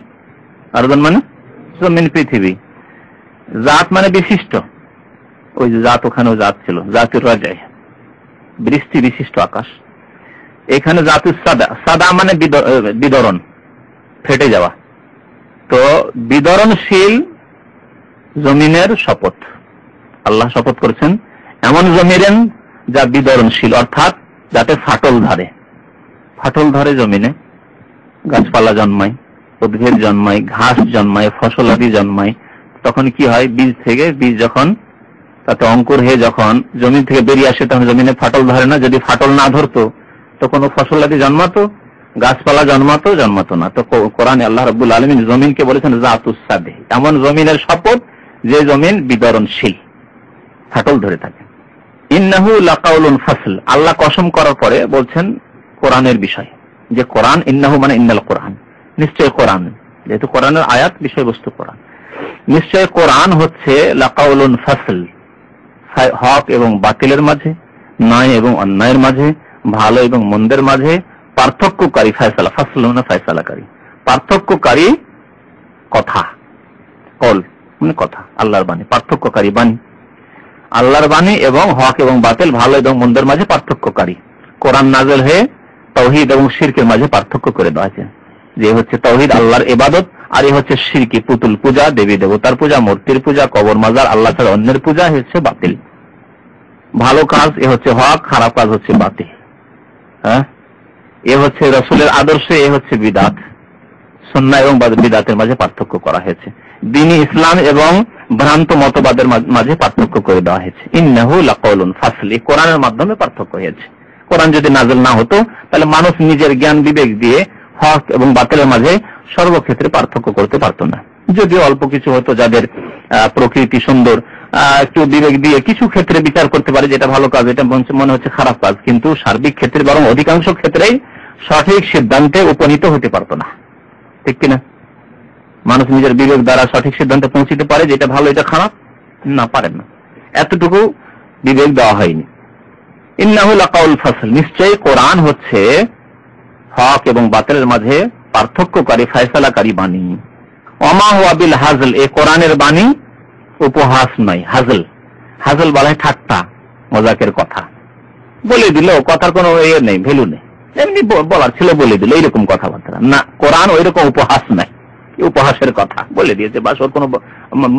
আরদন মানে জমিন, পৃথিবী, জাত মানে বিশিষ্ট, ওই যে জাত, ওখানেও জাত ছিল, জাতির রাজায়, বৃষ্টি বিশিষ্ট আকাশ। এখানে জাতির সাদা, সাদা মানে বিদরণ, ফেটে যাওয়া। তো বিদরণশীল জমিনের শপথ, আল্লাহ শপথ করেছেন এমন জমিনের যা বিদরণশীল, অর্থাৎ যাতে ফাটল ধরে, ফাটল ধরে জমিনে, গাছপালা জন্মায়, উদ্ভিদ জন্মায়, ঘাস জন্মায়, ফসলাদি জন্মায়। তখন কি হয়, বীজ থেকে, বীজ যখন তাতে অঙ্কুর হয়ে যখন জমিন থেকে বেরিয়ে আসে, তখন জমিনে ফাটল ধরে না। যদি ফাটল না ধরতো তো কোনো ফসলাদি জন্মাতো, গাছপালা জন্মাতো না। তো কোরআনে আল্লাহ রাব্বুল আলামিন জমিনকে বলেছেন জাতুস সাদহ, এমন জমিনের শপথ যে জমিন বিদরণশীল, ফাটল ধরে থাকে। ইন্নাহু লাকাউলুন ফাসল, আল্লাহ কসম করার পরে বলছেন কোরআনের বিষয়, যে কোরআন, ইন্নাহু মানে ইন্নাল কোরআন, নিশ্চয় কোরআন, যেহেতু কোরআনের আয়াত বিষয়বস্তু কোরআন, নিশ্চয় কোরআন হচ্ছে লাকাউলুন ফাসল, হক এবং বাতিলের মাঝে, ন্যায় এবং অন্যায়ের মাঝে, ভালো এবং মন্দের মাঝে পার্থক্যকারী, ফয়সালা, ফাসল মানে ফয়সালাকারী, পার্থক্যকারী কথা, কল মানে কথা, আল্লাহর বাণী, পার্থক্যকারী বাণী, আল্লাহর বাণী এবং হক এবং বাতিল, ভালো এবং মন্দের মাঝে পার্থক্যকারী। কোরআন নাযিল হয়ে তাওহীদ এবং শিরকের মাঝে পার্থক্য করে দেওয়া হয়েছে, যে হচ্ছে তাওহীদ আল্লাহর ইবাদত, আর এ হচ্ছে শিরকি, পুতুল পূজা, দেবী দেবতার পূজা, মূর্তির পূজা, কবর মাজার, আল্লাহ ছাড়া অন্যের পূজা হচ্ছে বাতিল। ভালো কাজ এ হচ্ছে হক, খারাপ কাজ হচ্ছে বাতিল। হ্যাঁ, এ হচ্ছে রাসূলের আদর্শ, এ হচ্ছে বিদআত। সুন্নাহ এবং বিদআতের মাঝে পার্থক্য করা হয়েছে, দ্বীনি ইসলাম এবং ভ্রান্ত মতবাদের মাঝে পার্থক্য করে দেওয়া হয়েছে। ইন্নাহু লাকাউলুন ফাসল, এই কোরআনের মাধ্যমে পার্থক্য হয়েছে। কোরআন যদি নাযিল না হতো তাহলে মানুষ নিজের জ্ঞান বিবেক দিয়ে হক এবং বাতিলের মাঝে সর্বক্ষেত্রে পার্থক্য করতে পারত না। যদিও অল্প কিছু হতো যাদের প্রকৃতি সুন্দর, একটু বিবেক দিয়ে কিছু ক্ষেত্রে বিচার করতে পারে যেটা ভালো কাজ, এটা মনে হচ্ছে খারাপ কাজ, কিন্তু সার্বিক ক্ষেত্রে বরং অধিকাংশ ক্ষেত্রেই সঠিক সিদ্ধান্তে উপনীত হতে পারত না, ঠিক কিনা? মানুষ নিজের বিবেক দ্বারা সঠিক সিদ্ধান্তে পৌঁছিতে পারে যে এটা ভালো এটা খারাপ, না পারেন না, এতটুকু বিবেক দেওয়া হয়নি। ইন্নাহু লাকাউল ফাসল, নিশ্চয়ই কোরআন হচ্ছে হক এবং বাতিলের মাঝে পার্থক্যকারী, ফয়সালাকারী বাণী। ওমা হুয়া বিল হাজল, এই কোরআনের বাণী উপহাস নয়। হাজল, হাজল বলা হয় ঠাট্টা মজাকের কথা, বলে দিল, কথার কোনো ইয়ে নেই, ভ্যালু নেই, এমনি বলার ছিল বলে দিল, এইরকম কথাবার্তা না। কোরআন ওই রকম উপহাস নাই, উপহাসের কথা বলে দিয়েছে, বাস ওর কোনো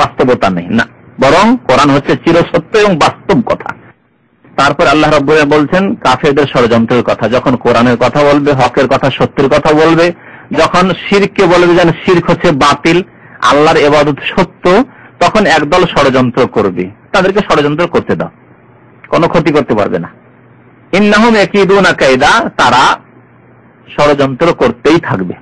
বাস্তবতা নেই না, বরং কোরআন হচ্ছে চিরসত্য এবং বাস্তব কথা। তারপর আল্লাহ রাব্বুল আলামিন বলছেন কাফেরদের ষড়যন্ত্রের কথা, যখন কোরআনের কথা বলবে, হকের কথা, সত্যের কথা বলবে, যখন শিরককে বলবে যেন শিরক হচ্ছে বাতিল, আল্লাহর ইবাদত সত্য, তখন একদল ষড়যন্ত্র করবে। তাদেরকে ষড়যন্ত্র করতে দাও, কোনো ক্ষতি করতে পারবে না। ইন্নাহুম ইয়াকিদুনা কায়দা, তারা ষড়যন্ত্র করতেই থাকবে।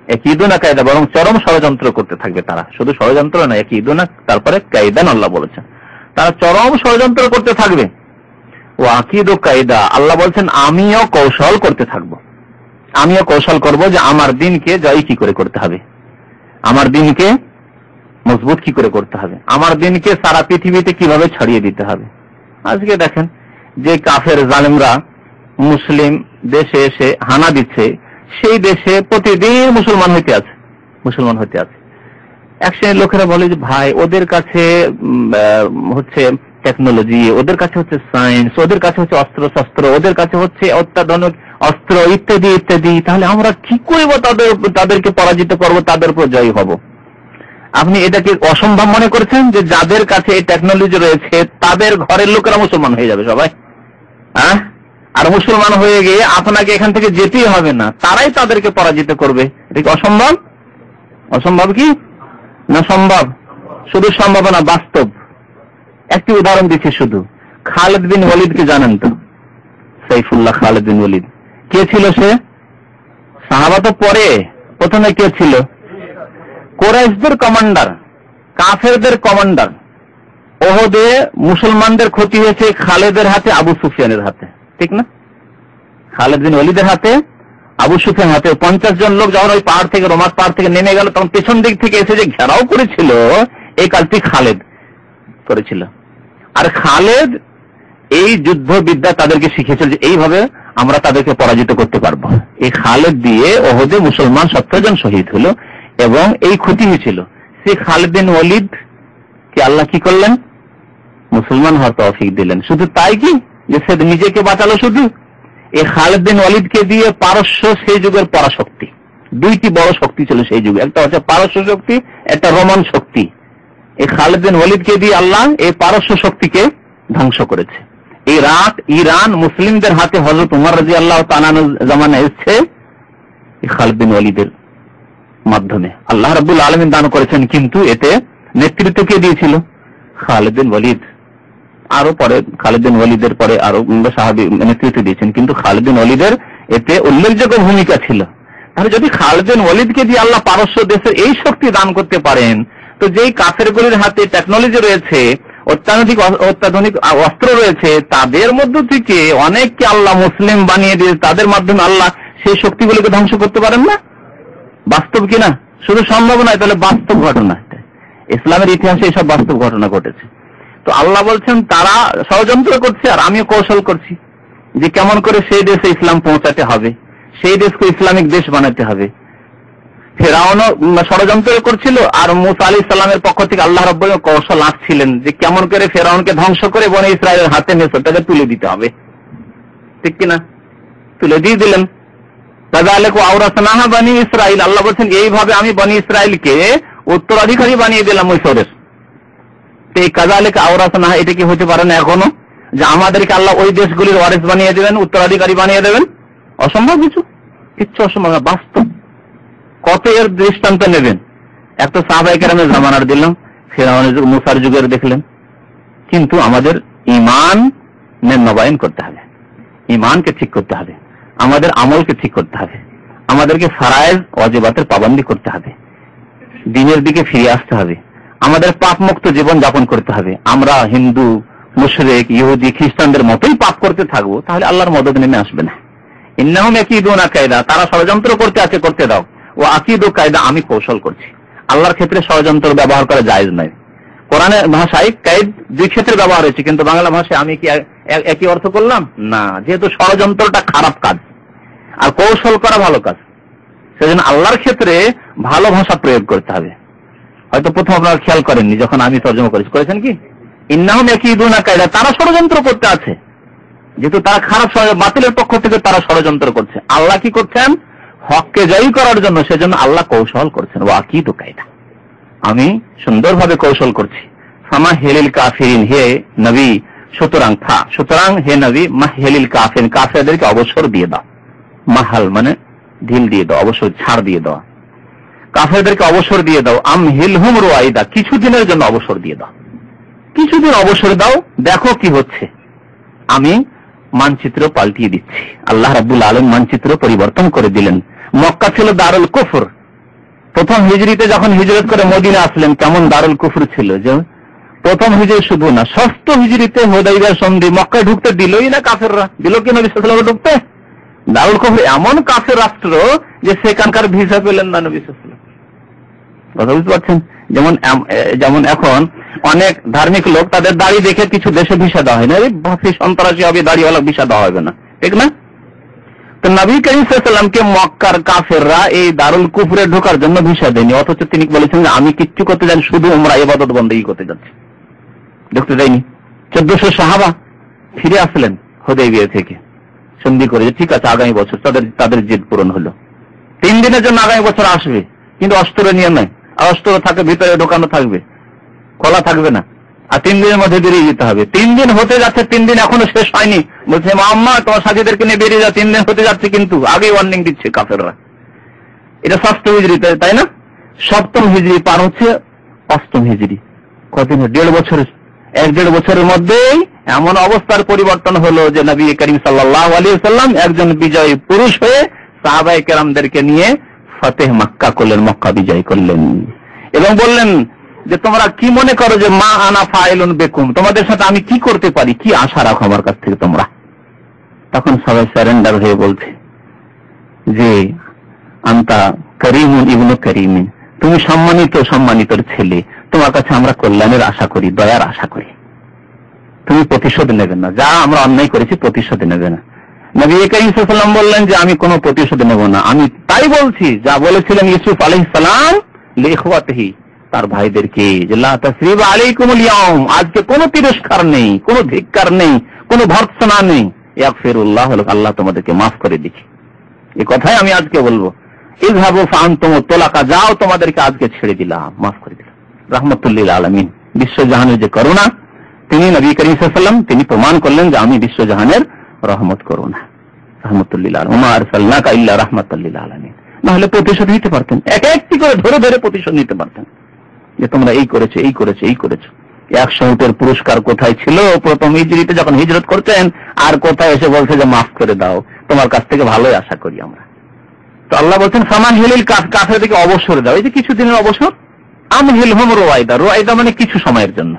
ইয়াকিদুনা কায়দা, বরং চরম ষড়যন্ত্র করতে থাকবে তারা, শুধু ষড়যন্ত্র না, ইয়াকিদুনা তারপরে কায়দান আল্লাহ বলেছেন, তারা চরম ষড়যন্ত্র করতে থাকবে। ওয়াকিদু কায়দা, আল্লাহ বলছেন আমিও কৌশল করতে থাকবো, আমিও কৌশল করব যে আমার দিনকে জয় কি করে করতে হবে, আমার দিনকে মজবুত কি করে করতে হবে, আমার দিনকে সারা পৃথিবীতে কিভাবে ছড়িয়ে দিতে হবে। আজকে দেখেন যে কাফের জালেমরা মুসলিম দেশে এসে হানা দিচ্ছে, সেই দেশে প্রতিদিন মুসলমান হইতে আছে, মুসলমান হইতে আছে। এক শ্রেণীর লোকেরা বলে যে ভাই ওদের কাছে হচ্ছে টেকনোলজি, ওদের কাছে হচ্ছে সায়েন্স, ওদের কাছে হচ্ছে অস্ত্র শস্ত্র, ওদের কাছে হচ্ছে অত্যাধুনিক অস্ত্র ইত্যাদি ইত্যাদি, তাহলে আমরা কি করব, তাদেরকে পরাজিত করব, তাদের উপর জয়ী হব। আপনি এটাকে অসম্ভব মনে করছেন যে যাদের কাছে এই টেকনোলজি রয়েছে তাদের ঘরের লোকেরা মুসলমান হয়ে যাবে সবাই, হ্যাঁ? আর মুসলমান হয়ে গিয়ে আপনাকে এখান থেকে যেতেই হবে না, তারাই তাদেরকে পরাজিত করবে। এটা কি অসম্ভব? অসম্ভব কি না সম্ভব? শুধু সম্ভব না, বাস্তব। একটি উদাহরণ দিচ্ছি শুধু, খালিদ বিন ওয়ালিদকে জানেন তো? সাইফুল্লাহ খালিদ বিন ওয়ালিদ কে ছিল সে? সাহাবা তো পরে, প্রথমে কে ছিল? কুরাইশদের কমান্ডার, কাফেরদের কমান্ডার। ওহদে মুসলমানদের ক্ষতি হয়েছে খালেদের হাতে, আবু সুফিয়ানের হাতে, ঠিক না? খালিদ বিন ওয়ালিদের হাতে, আবু সুফিয়ানের হাতে। 50 জন লোক যখন ওই পাহাড় থেকে, রোমাক পাহাড় থেকে নেমে গেল, তখন পেছন দিক থেকে এসে যে ঘেরাও করেছিল, এই কাজটি খালেদ করেছিল। আর খালেদ এই যুদ্ধ বিদ্যা তাদেরকে শিখেছিল যে এইভাবে আমরা তাদেরকে পরাজিত করতে পারবো। এই খালেদ দিয়ে ওহদে মুসলমান 70 জন শহীদ হলো এবং এই ক্ষতি হয়েছিল। সেই খালিদ বিন ওয়ালিদ কে আল্লাহ কি করলেন? মুসলমান হওয়ার তৌফিক দিলেন। শুধু তাই কি যে সে নিজেকে বাঁচালো? শুধু এই খালিদ বিন ওয়ালিদকে দিয়ে পারস্য সেই যুগের পরাশক্তি, দুইটি বড় শক্তি ছিল সেই যুগে, একটা হচ্ছে পারস্য শক্তি, একটা রোমান শক্তি। এই খালিদ বিন ওয়ালিদকে দিয়ে আল্লাহ এই পারস্য শক্তিকে ধ্বংস করেছে। ইরান মুসলিমদের হাতে হযরত উমর রাদিয়াল্লাহু তাআলা জামানায় এসেছে এই খালিদ বিন ওয়ালিদের মাধ্যমে। আল্লাহ রাব্বুল আলামিন দান করেছেন, কিন্তু এতে নেতৃত্ব কে দিয়েছিল? খালিদ বিন ওয়ালিদ। আরো পরে খালিদ বিন ওয়ালিদের পরে আরো সাহাবী নেতৃত্ব দিয়েছেন, কিন্তু খালিদ বিন ওয়ালিদের এতে উল্লেখযোগ্য ভূমিকা ছিল। তাহলে যদি খালিদ বিন ওয়ালিদকে দিয়ে আল্লাহ পারস্য দেশের এই শক্তি দান করতে পারেন, তো যেই কাফেরগুলির হাতে টেকনোলজি রয়েছে, অত্যাধুনিক অস্ত্র রয়েছে, তাদের মধ্য থেকে অনেককে আল্লাহ মুসলিম বানিয়ে দিয়ে তাদের মাধ্যমে আল্লাহ সেই শক্তিগুলোকে ধ্বংস করতে পারেন না? বাস্তব কিনা? শুধু সম্ভব নয়, তাহলে বাস্তব ঘটনা। ইসলামের ইতিহাসে এইসব বাস্তব ঘটনা ঘটেছে। তো আল্লাহ বলছেন তারা ষড়যন্ত্র করছে আর আমিও কৌশল করছি যে কেমন করে সেই দেশে ইসলাম পৌঁছাতে হবে, সেই দেশকে ইসলামিক দেশ বানাতে হবে। ফেরাউনও ষড়যন্ত্র করছিল, আর মুসা আলাইহিস সালামের পক্ষ থেকে আল্লাহ রাব্বুল আলামিন কৌশল আঁকছিলেন যে কেমন করে ফেরাউনকে ধ্বংস করে বনি ইসরায়েলের হাতে মিসরটাকে তুলে দিতে হবে। ঠিক কিনা? তুলে দিয়ে দিলেন। কাযালিকা আওরাসনাহা বনি ইসরাইল, আল্লাহ বলছেন এইভাবে আমি বনি ইসরায়েলকে উত্তরাধিকারী বানিয়ে দিলাম মিসরের। তো এই কাযালিকা আওরাসনাহা এটা কি হতে পারে না এখনো, যে আমাদেরকে আল্লাহ ওই দেশগুলির ওয়ারিস বানিয়ে দেবেন, উত্তরাধিকারী বানিয়ে দেবেন? অসম্ভব কিছু, কিচ্ছু অসম্ভব না, বাস্তব। কত এর দৃষ্টান্ত নেবেন? একটা সাহাবায়ে কেরামের জামানার দিলাম, ফেরাউনের যুগ, মুসার যুগের দেখলেন। কিন্তু আমাদের ঈমান নবায়ন করতে হবে, ঈমানকে ঠিক করতে হবে, আমাদের আমলকে ঠিক করতে হবে, আমাদেরকে ফরায়েজ ওয়াজিবাতের পাবন্দি করতে হবে, দ্বীনের দিকে ফিরে আসতে হবে, আমাদের পাপ মুক্ত জীবন যাপন করতে হবে। আমরা হিন্দু, মুশরিক, ইহুদি, খ্রিস্টানদের মতোই পাপ করতে থাকবো, তাহলে আল্লাহর মদদ নেমে আসবে না। ইন্নাহুম ইয়াকিদুনা কায়দা, তারা ষড়যন্ত্র করতে আছে, করতে দাও। ও আকিদু কায়দা, আমি কৌশল করছি। আল্লাহর ক্ষেত্রে ষড়যন্ত্র ব্যবহার করা জায়েজ নয়। কোরআনের ভাষায় কায়দ দুই ক্ষেত্রে ব্যবহার হয়েছে, কিন্তু বাংলা ভাষায় আমি কি একই অর্থ করলাম না? যেহেতু ষড়যন্ত্রটা খারাপ কাজ আর কৌশল করা ভালো কাজ, সেজন্য আল্লাহর ক্ষেত্রে ভালো ভাষা প্রয়োগ করতে হবে। হয়তো প্রথম আপনারা খেয়াল করেননি যখন আমি তর্জমা করেছেন কি ইন্নাহুম ইয়াকিদুনা কায়দা, তারা ষড়যন্ত্র করতে আছে। যেহেতু তারা খারাপ, বাতিলের পক্ষ থেকে তারা ষড়যন্ত্র করছে, আল্লাহ কি করছেন? হককে জয়ী করার জন্য, সেজন্য আল্লাহ কৌশল করছেন। ওয়া আকিদু কায়দা, আমি সুন্দরভাবে কৌশল করছি। ফামাহিলিল কাফিরিন, হে নবী সুতরাং হে নবী, মাহিলিল কাফিরিন, কাফেরদেরকে অবসর দিয়ে দাও। মাহাল মানে ঢিল দিয়ে দাও, অবসর, ছাড় দিয়ে দাও। কাফেরদেরকে অবসর দিয়ে দাও। আমহিলহুম রুয়াইদা, কিছুদিনের জন্য অবসর দিয়ে দাও, কিছুদিন অবসর দাও, দেখো কি হচ্ছে। আমি মানচিত্র পাল্টিয়ে দিচ্ছি। আল্লাহ রাব্বুল আলামিন মানচিত্র পরিবর্তন করে দিলেন। মক্কা ছিল দারুল কুফর। প্রথম হিজরিতে যখন হিজরত করে মদিনা আসলেন, কেমন দারুল কুফর ছিল। যে প্রথম হিজরি শুধু না, ষষ্ঠ হিজরিতে হুদাইবিয়ার সন্ধি, মক্কায় ঢুকতে দিলই না কাফেররা। দিল কি নবী সাল্লাল্লাহু আলাইহি ওয়াসাল্লাম ঢুকতে? দারুল কুফর এমন কাফের রাষ্ট্র যে সেখানকার ভিসা পেলেন না নবী সাল্লাল্লাহু আলাইহি ওয়াসাল্লাম। কথা বুঝতে পারছেন? যেমন এখন অনেক ধার্মিক লোক, তাদের দাড়ি দেখে কিছু দেশে ভিসা দেওয়া হয় না, সন্ত্রাসী হবে, দাড়িওয়ালা ভিসা দেওয়া হবে না, ঠিক না? তো নবী করিম সাল্লাল্লাহু আলাইহি ওয়াসাল্লামকে মক্কার কাফেররা এই দারুল কুফরে ঢোকার জন্য ভিসা দেয়নি, অথচ তিনি বলেছেন যে আমি কিচ্ছু করতে যান, শুধু উমরা ইবাদত বন্দেগী করতে যাচ্ছি, ঢুকতে দেয়নি। 1400 সাহাবা ফিরে আসলেন হুদাইবিয়া থেকে সন্ধি করে, যে ঠিক আছে আগামী বছর তাদের জিদ পূরণ হলো। 3 দিনের জন্য আগামী বছর আসবে, কিন্তু অস্ত্র নিয়ে নয়, আর অস্ত্র থাকে ভিতরে ঢোকানো থাকবে, খোলা থাকবে না, আর 3 দিনের মধ্যে বেরিয়ে যেতে হবে। 3 দিন হতে যাচ্ছে, 3 দিন এখনো শেষ হয়নি, বলছে আম্মা তোমার সাথীদেরকে নিয়ে বেরিয়ে যাও, 3 দিন হতে যাচ্ছে, কিন্তু আগে ওয়ার্নিং দিচ্ছে কাফেররা। এটা 6ষ্ঠ হিজরি, তাই না? 7ম হিজরি পার হচ্ছে 8ম হিজরি, কতদিন? 1.5 বছরের, 1.5 বছরের মধ্যেই এমন অবস্থার পরিবর্তন হলো যে নবী করিম সাল্লাল্লাহু আলাইহি ওয়াসাল্লাম একজন বিজয়ী পুরুষ হয়ে সাহাবায়ে কেরামদেরকে নিয়ে ফতেহ মক্কা করলেন, মক্কা বিজয় করলেন, এবং বললেন যে তোমরা কি মনে করো যে মা আনা ফাইলুন বিকুম, তোমাদের সাথে আমি কি করতে পারি, কি আশা রাখো আমার কাছ থেকে তোমরা? তখন সবাই সারেন্ডার হয়ে বলছে যে আনতা করিমুন ইবনু করিমিন, তুমি সম্মানিতর ছেলে, তোমার কাছে আমরা কল্যাণের আশা করি, দয়ার আশা করি, তুমি প্রতিশোধ নেবে না, যা আমরা অন্যায় করেছি প্রতিশোধ নেবে না। নবী করিম সাল্লাল্লাহু আলাইহি ওয়াসাল্লাম বললেন যে আমি কোনো প্রতিশোধ নেব না, আমি তাই বলছি যা বলেছিলেন ইউসুফ আলাইহিস সালাম লিইখওয়াতিহি, তার ভাইদেরকে, যে লা তাসরিবা আলাইকুমুল ইয়াউম, আজকে কোনো তিরস্কার নেই, কোনো ধিক্কার নেই, কোনো ভর্ৎসনা নেই, ইয়াগফিরুল্লাহ লাকুম, আল্লাহ তোমাদেরকে মাফ করে দিচ্ছি। এই কথাই আমি আজকে বলবো। ইযহাবু ফাআনতুম তুলাকা, যাও তোমাদেরকে আজকে ছেড়ে দিলাম, মাফ করে দিলাম। রাহমাতুল লিল আলামিন, বিশ্বজাহানের যে করুণা, তিনি নবী করিম সাল্লাল্লাহু আলাইহি ওয়াসাল্লাম তিনি প্রমাণ করলেন যে আমি বিশ্বজাহানের রহমত করুণা, রাহমাতুল লিল আলামিন, ওয়া মা আরসালনাকা ইল্লা রাহমাতাল লিল আলামিন। না হলে প্রতিশোধ নিতে পারতেন, এক একটি করে ধরে ধরে প্রতিশোধ নিতে পারতেন, যে তোমরা এই করেছো, এই করেছো, এই করেছো। 100 উটের পুরস্কার কোথায় ছিল প্রথম হিজরিতে যখন হিজরত করতেন, আর কোথায় এসে বলছে যে মাফ করে দাও, তোমার কাছ থেকে ভালোই আশা করি আমরা। তো আল্লাহ বলছেন ফামাহিলিল কাফেরদেরকে অবসর দাও, এই যে কিছুদিনের অবসর। আমহিলহুম রুয়াইদা, রুয়াইদা মানে কিছু সময়ের জন্য,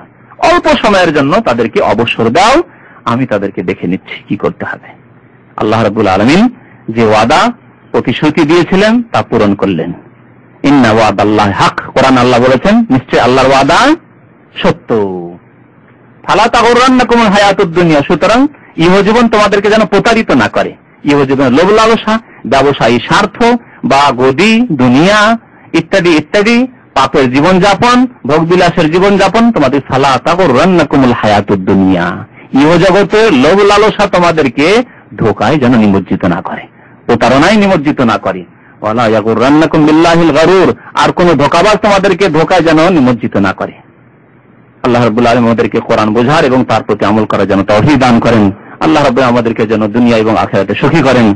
অল্প সময়ের জন্য তাদেরকে অবসর দাও, আমি তাদেরকে দেখে নিচ্ছি কি করতে হবে। আল্লাহ রাব্বুল আলামিন যে ওয়াদা প্রতিশ্রুতি দিয়েছিলেন তা পূরণ করলেন। ইন্না ওয়াদাল্লাহ হক, কোরআন আল্লাহ বলেছেন নিশ্চয় আল্লাহর ওয়াদা সত্য। ফালা তাগুররান্নাকুমুল হায়াতুদ দুনিয়া, সুতরাং ইহজীবন তোমাদেরকে যেন প্রতারিত না করে। ইহজীবন লোভ লালসা, ব্যবসায়ী স্বার্থ বা গদি দুনিয়া ইত্যাদি ইত্যাদি, পাপের জীবনযাপন, ভোগবিলাসের জীবনযাপন তোমাদের, ফালা তাগুররান্নাকুমুল হায়াতুদ দুনিয়া, ইহজগতের লোভ লালসা তোমাদেরকে ধোঁকায় যেন নিমজ্জিত না করে, প্রতারণায় নিমজ্জিত না করে। ওয়ালা ইয়াগুররান্নাকুম বিল্লাহিল গারুর, আর কোন ধোঁকাবাজ তোমাদেরকে ধোঁকায় যেন নিমজ্জিত না করে। আল্লাহ রাব্বুল আলামিন আমাদেরকে কোরআন বোঝার এবং তার প্রতি আমল করার জন্য তৌফিক দান করেন। আল্লাহ রাব্বুল আমাদেরকে যেন দুনিয়া এবং আখিরাতে সুখী করেন।